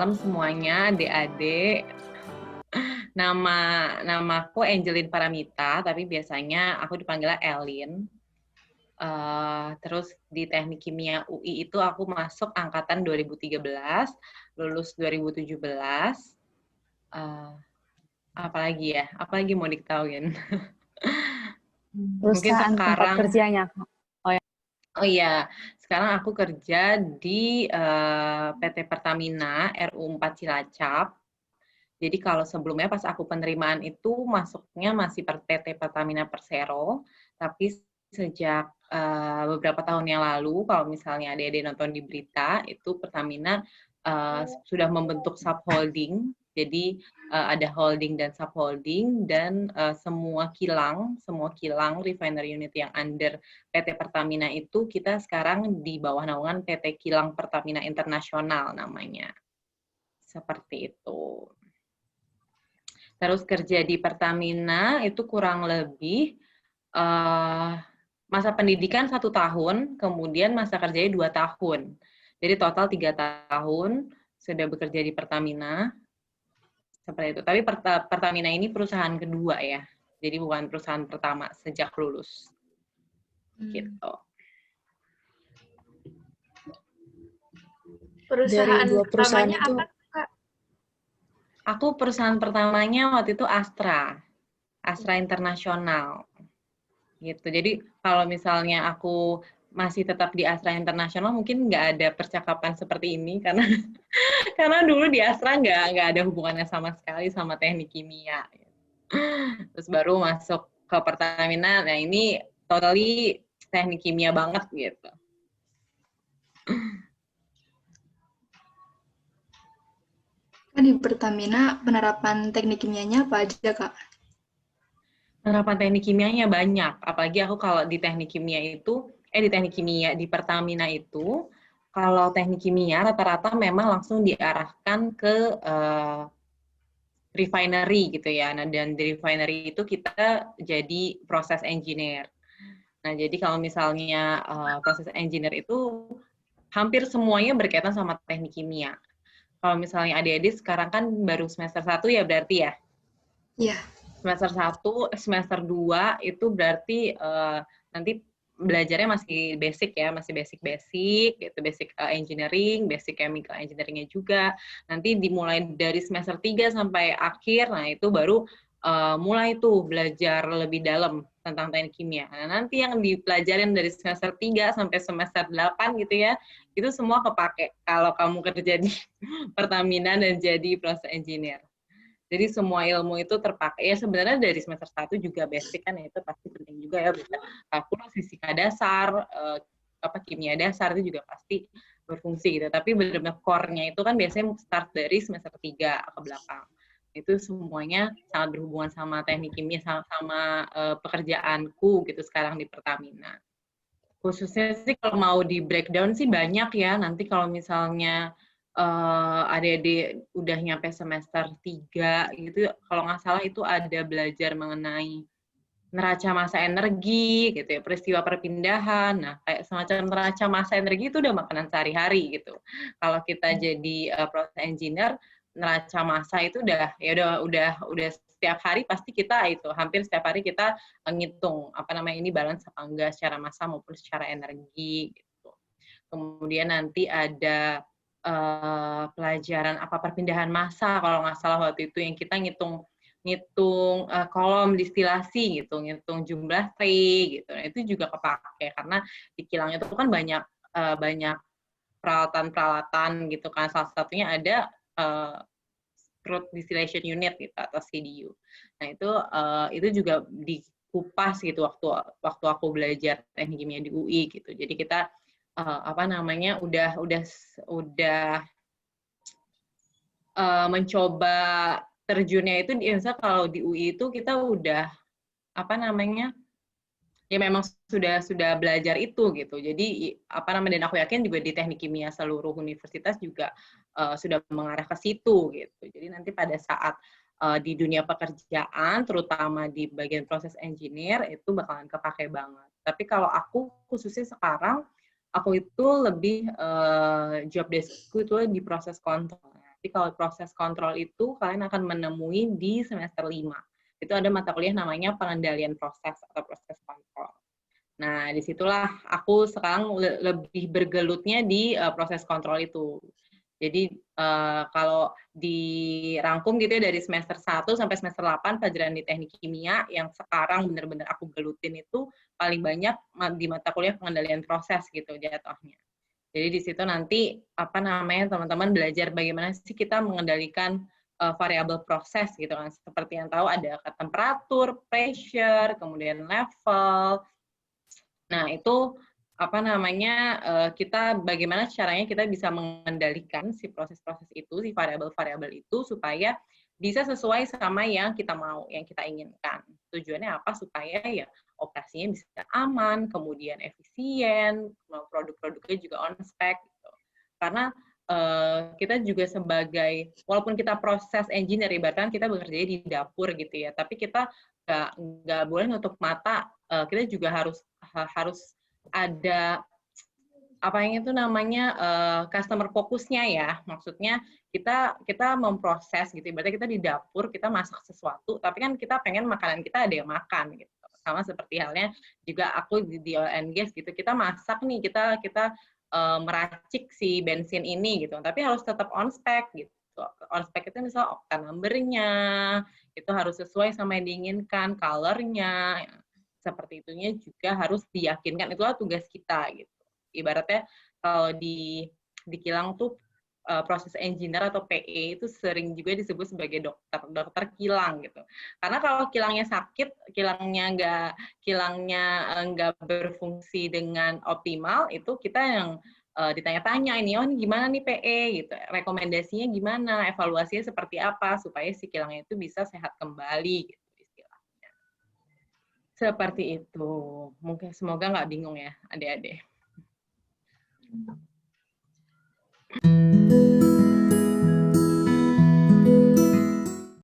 malam semuanya, adik-adik. Namaku Angelin Paramita, tapi biasanya aku dipanggilnya Elin. Terus di Teknik Kimia UI itu aku masuk angkatan 2013, lulus 2017. Apalagi ya? Apalagi mau diketahuin? Mungkin Perusahaan tempat sekarang. kerjanya. Oh iya, sekarang aku kerja di PT Pertamina RU 4 Cilacap. Jadi kalau sebelumnya pas aku penerimaan itu masuknya masih PT Pertamina Persero, tapi sejak beberapa tahun yang lalu, kalau misalnya adik-adik nonton di berita, itu Pertamina sudah membentuk subholding. Jadi ada holding dan subholding, dan semua kilang refinery unit yang under PT Pertamina itu kita sekarang di bawah naungan PT Kilang Pertamina Internasional namanya. Seperti itu. Terus kerja di Pertamina itu kurang lebih masa pendidikan 1 tahun, kemudian masa kerjanya 2 tahun. Jadi total 3 tahun sudah bekerja di Pertamina. Seperti itu. Tapi Pertamina ini perusahaan kedua ya. Jadi bukan perusahaan pertama sejak lulus. Gitu. Perusahaan pertamanya itu, apa, Kak? Aku perusahaan pertamanya waktu itu Astra Internasional. Gitu. Jadi kalau misalnya aku masih tetap di Astra Internasional, mungkin nggak ada percakapan seperti ini karena dulu di Astra nggak ada hubungannya sama sekali sama teknik kimia. Terus baru masuk ke Pertamina, nah ini totally teknik kimia banget gitu. Di Pertamina penerapan teknik kimianya apa aja, Kak? Penerapan teknik kimianya banyak, apalagi aku kalau di teknik kimia itu, di Pertamina itu, kalau teknik kimia rata-rata memang langsung diarahkan ke refinery gitu ya. Nah, dan di refinery itu kita jadi proses engineer. Nah, jadi kalau misalnya proses engineer itu hampir semuanya berkaitan sama teknik kimia. Kalau misalnya adik-adik sekarang kan baru semester 1 ya berarti ya? Iya. Semester 1, semester 2 itu berarti nanti belajarnya masih basic ya, masih basic gitu, basic engineering, basic chemical engineering-nya juga. Nanti dimulai dari semester 3 sampai akhir, nah itu baru mulai tuh belajar lebih dalam tentang teknik kimia. Nah, nanti yang dipelajarin dari semester 3 sampai semester 8 gitu ya, itu semua kepake kalau kamu kerja di Pertamina dan jadi process engineer. Jadi semua ilmu itu terpakai. Ya sebenarnya dari semester 1 juga basic kan, itu pasti penting juga ya, bisa kalkulus, fisika dasar, kimia dasar itu juga pasti berfungsi gitu. Tapi benar-benar core-nya itu kan biasanya start dari semester 3 ke belakang. Itu semuanya sangat berhubungan sama teknik kimia, sama pekerjaanku gitu sekarang di Pertamina. Khususnya sih kalau mau di breakdown sih banyak ya. Nanti kalau misalnya adik-adik udah nyampe semester 3 gitu, kalau nggak salah itu ada belajar mengenai neraca massa energi gitu ya, peristiwa perpindahan. Nah, kayak semacam neraca massa energi itu udah makanan sehari-hari gitu. Kalau kita jadi proses engineer, neraca massa itu udah setiap hari pasti kita itu hampir setiap hari kita ngitung ini balance apa enggak secara massa maupun secara energi gitu. Kemudian nanti ada pelajaran perpindahan massa kalau nggak salah waktu itu yang kita ngitung kolom distilasi gitu, ngitung jumlah tray gitu. Nah, itu juga kepake karena di kilang itu kan banyak peralatan-peralatan gitu kan. Salah satunya ada crude distillation unit gitu atau CDU. Nah, itu juga dikupas gitu waktu aku belajar teknik kimia di UI gitu. Jadi kita udah mencoba terjunnya itu misalnya kalau di UI itu kita udah ya memang sudah belajar itu gitu. Jadi dan aku yakin juga di teknik kimia seluruh universitas juga sudah mengarah ke situ gitu. Jadi nanti pada saat di dunia pekerjaan terutama di bagian proses engineer itu bakalan kepake banget. Tapi kalau aku khususnya sekarang aku itu lebih job desk-ku itu di proses kontrol. Jadi kalau proses kontrol itu kalian akan menemui di semester 5. Itu ada mata kuliah namanya pengendalian proses atau proses kontrol. Nah, disitulah aku sekarang lebih bergelutnya di proses kontrol itu. Jadi kalau dirangkum gitu ya dari semester 1 sampai semester 8 pelajaran di teknik kimia yang sekarang benar-benar aku gelutin itu paling banyak di mata kuliah pengendalian proses gitu jatuhnya. Jadi di situ nanti apa namanya teman-teman belajar bagaimana sih kita mengendalikan variabel proses gitu kan. Seperti yang tahu ada temperatur, pressure, kemudian level. Nah, itu apa namanya kita bagaimana caranya kita bisa mengendalikan si proses-proses itu, si variabel-variabel itu supaya bisa sesuai sama yang kita mau, yang kita inginkan. Tujuannya apa? Supaya ya operasinya bisa aman, kemudian efisien, produk-produknya juga on spec gitu. Karena kita juga sebagai walaupun kita proses engineer ibaratkan kita bekerja di dapur gitu ya, tapi kita nggak boleh nutup mata, kita juga harus ada apa yang itu namanya customer fokusnya ya. Maksudnya kita memproses gitu. Ibaratnya kita di dapur, kita masak sesuatu, tapi kan kita pengen makanan kita ada yang makan gitu. Sama seperti halnya juga aku di oil and gas gitu. Kita masak nih, kita meracik si bensin ini gitu. Tapi harus tetap on spec gitu. On spec itu misal octane number-nya, itu harus sesuai sama yang diinginkan, color-nya, seperti itunya juga harus diyakinkan. Itulah tugas kita gitu. Ibaratnya kalau di kilang tuh proses engineer atau PE itu sering juga disebut sebagai dokter kilang gitu. Karena kalau kilangnya sakit, kilangnya nggak berfungsi dengan optimal, itu kita yang ditanya-tanya ini, oh ini gimana nih PE gitu, rekomendasinya gimana, evaluasinya seperti apa supaya si kilangnya itu bisa sehat kembali gitu istilahnya. Seperti itu. Mungkin semoga nggak bingung ya adik-adik.